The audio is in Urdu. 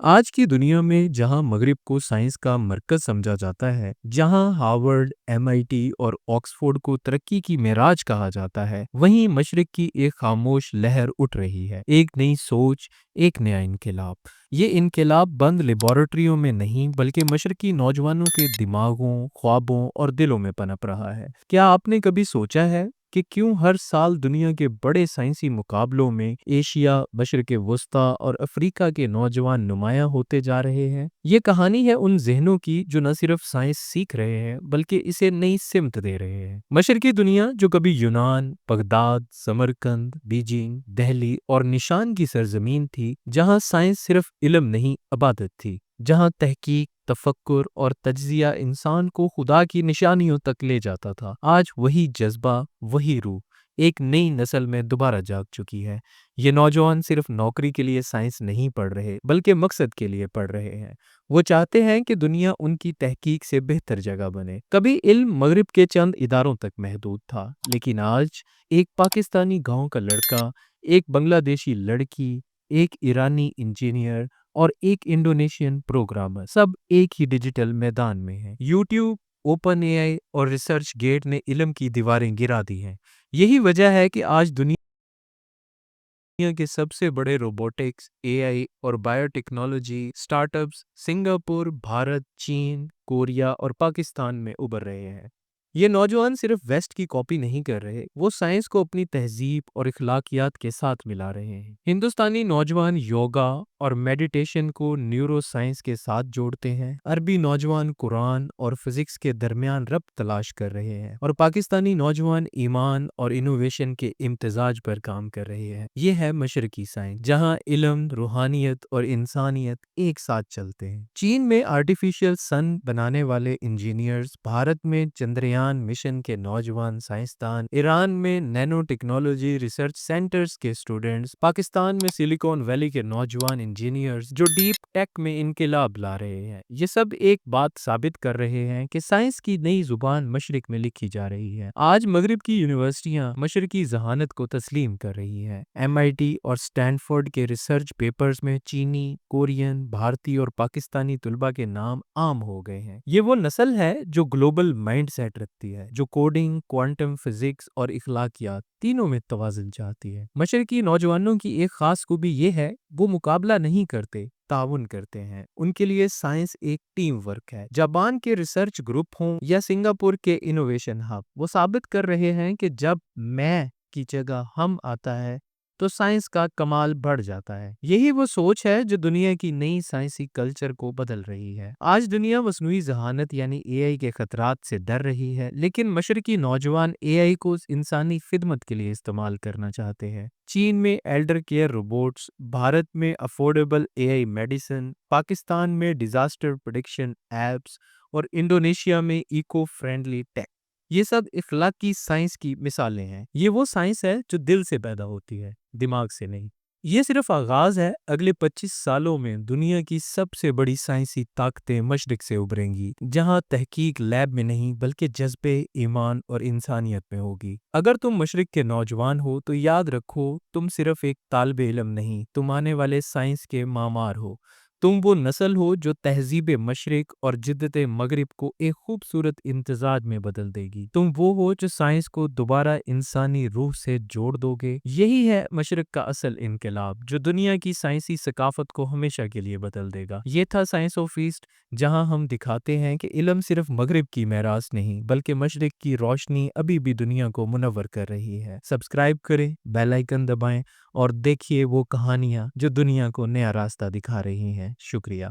آج کی دنیا میں جہاں مغرب کو سائنس کا مرکز سمجھا جاتا ہے، جہاں ہارورڈ، MIT اور آکسفورڈ کو ترقی کی معراج کہا جاتا ہے، وہیں مشرق کی ایک خاموش لہر اٹھ رہی ہے، ایک نئی سوچ، ایک نیا انقلاب۔ یہ انقلاب بند لیبارٹریوں میں نہیں بلکہ مشرقی نوجوانوں کے دماغوں، خوابوں اور دلوں میں پنپ رہا ہے۔ کیا آپ نے کبھی سوچا ہے کہ کیوں ہر سال دنیا کے بڑے سائنسی مقابلوں میں ایشیا، مشرق وسطیٰ اور افریقہ کے نوجوان نمایاں ہوتے جا رہے ہیں؟ یہ کہانی ہے ان ذہنوں کی جو نہ صرف سائنس سیکھ رہے ہیں بلکہ اسے نئی سمت دے رہے ہیں۔ مشرقی دنیا جو کبھی یونان، بغداد، سمرقند، بیجنگ، دہلی اور نشان کی سرزمین تھی، جہاں سائنس صرف علم نہیں عبادت تھی، جہاں تحقیق، تفکر اور تجزیہ انسان کو خدا کی نشانیوں تک لے جاتا تھا، آج وہی جذبہ، وہی روح ایک نئی نسل میں دوبارہ جاگ چکی ہے۔ یہ نوجوان صرف نوکری کے لیے سائنس نہیں پڑھ رہے بلکہ مقصد کے لیے پڑھ رہے ہیں۔ وہ چاہتے ہیں کہ دنیا ان کی تحقیق سے بہتر جگہ بنے۔ کبھی علم مغرب کے چند اداروں تک محدود تھا، لیکن آج ایک پاکستانی گاؤں کا لڑکا، ایک بنگلہ دیشی لڑکی، ایک ایرانی انجینئر اور ایک انڈونیشین پروگرامر، سب ایک ہی ڈیجیٹل میدان میں ہیں۔ یوٹیوب، اوپن AI اور ریسرچ گیٹ نے علم کی دیواریں گرا دی ہیں۔ یہی وجہ ہے کہ آج دنیا کے سب سے بڑے روبوٹکس، AI اور biotechnology start ups Singapore, Bharat, چین، کوریا اور پاکستان میں ابھر رہے ہیں۔ یہ نوجوان صرف ویسٹ کی کاپی نہیں کر رہے، وہ سائنس کو اپنی تہذیب اور اخلاقیات کے ساتھ ملا رہے ہیں۔ ہندوستانی نوجوان یوگا اور میڈیٹیشن کو نیورو سائنس کے ساتھ جوڑتے ہیں، عربی نوجوان قرآن اور فزکس کے درمیان ربط تلاش کر رہے ہیں، اور پاکستانی نوجوان ایمان اور انوویشن کے امتزاج پر کام کر رہے ہیں۔ یہ ہے مشرقی سائنس، جہاں علم، روحانیت اور انسانیت ایک ساتھ چلتے ہیں۔ چین میں آرٹیفیشل سن بنانے والے انجینئرز، بھارت میں چندریان مشن کے نوجوان سائنسدان، ایران میں نینو ٹیکنالوجی ریسرچ سینٹرز کے اسٹوڈنٹس، پاکستان میں سلیکون ویلی کے نوجوان انجینئرز جو ڈیپ ٹیک میں انقلاب لا رہے ہیں، یہ سب ایک بات ثابت کر رہے ہیں کہ سائنس کی نئی زبان مشرق میں لکھی جا رہی ہے۔ آج مغرب کی یونیورسٹیاں مشرقی ذہانت کو تسلیم کر رہی ہیں۔ MIT اور سٹینفورڈ کے ریسرچ پیپرز میں چینی، کورین، بھارتی اور پاکستانی طلباء کے نام عام ہو گئے ہیں۔ یہ وہ نسل ہے جو گلوبل مائنڈ سیٹ رکھتی ہے، جو کوڈنگ، کوانٹم فزکس اور اخلاقیات تینوں میں توازن چاہتی ہے۔ مشرقی نوجوانوں کی ایک خاص خوبی یہ ہے، وہ مقابلہ نہیں کرتے، تعاون کرتے ہیں۔ ان کے لیے سائنس ایک ٹیم ورک ہے۔ جاپان کے ریسرچ گروپ ہوں یا سنگاپور کے انوویشن ہب، وہ ثابت کر رہے ہیں کہ جب میں کی جگہ ہم آتا ہے تو سائنس کا کمال بڑھ جاتا ہے۔ یہی وہ سوچ ہے جو دنیا کی نئی سائنسی کلچر کو بدل رہی ہے۔ آج دنیا مصنوعی ذہانت یعنی AI کے خطرات سے ڈر رہی ہے، لیکن مشرقی نوجوان AI کو انسانی خدمت کے لیے استعمال کرنا چاہتے ہیں۔ چین میں ایلڈر کیئر روبوٹس، بھارت میں افورڈیبل AI میڈیسن، پاکستان میں ڈیزاسٹر پریڈکشن ایپس اور انڈونیشیا میں ایکو فرینڈلی ٹیک، یہ سب اخلاقی سائنس کی مثالیں ہیں۔ یہ وہ سائنس ہے جو دل سے پیدا ہوتی ہے، دماغ سے نہیں۔ یہ صرف آغاز ہے، اگلے 25 سالوں میں دنیا کی سب سے بڑی سائنسی طاقتیں مشرق سے ابھریں گی، جہاں تحقیق لیب میں نہیں بلکہ جذبے، ایمان اور انسانیت میں ہوگی۔ اگر تم مشرق کے نوجوان ہو تو یاد رکھو، تم صرف ایک طالب علم نہیں، تم آنے والے سائنس کے معمار ہو۔ تم وہ نسل ہو جو تہذیب مشرق اور جدت مغرب کو ایک خوبصورت امتزاج میں بدل دے گی۔ تم وہ ہو جو سائنس کو دوبارہ انسانی روح سے جوڑ دو گے۔ یہی ہے مشرق کا اصل انقلاب، جو دنیا کی سائنسی ثقافت کو ہمیشہ کے لیے بدل دے گا۔ یہ تھا سائنس آف ایسٹ، جہاں ہم دکھاتے ہیں کہ علم صرف مغرب کی میراث نہیں بلکہ مشرق کی روشنی ابھی بھی دنیا کو منور کر رہی ہے۔ سبسکرائب کریں، بیل آئیکن دبائیں اور دیکھیے وہ کہانیاں جو دنیا کو نیا راستہ دکھا رہی ہیں۔ شکریہ۔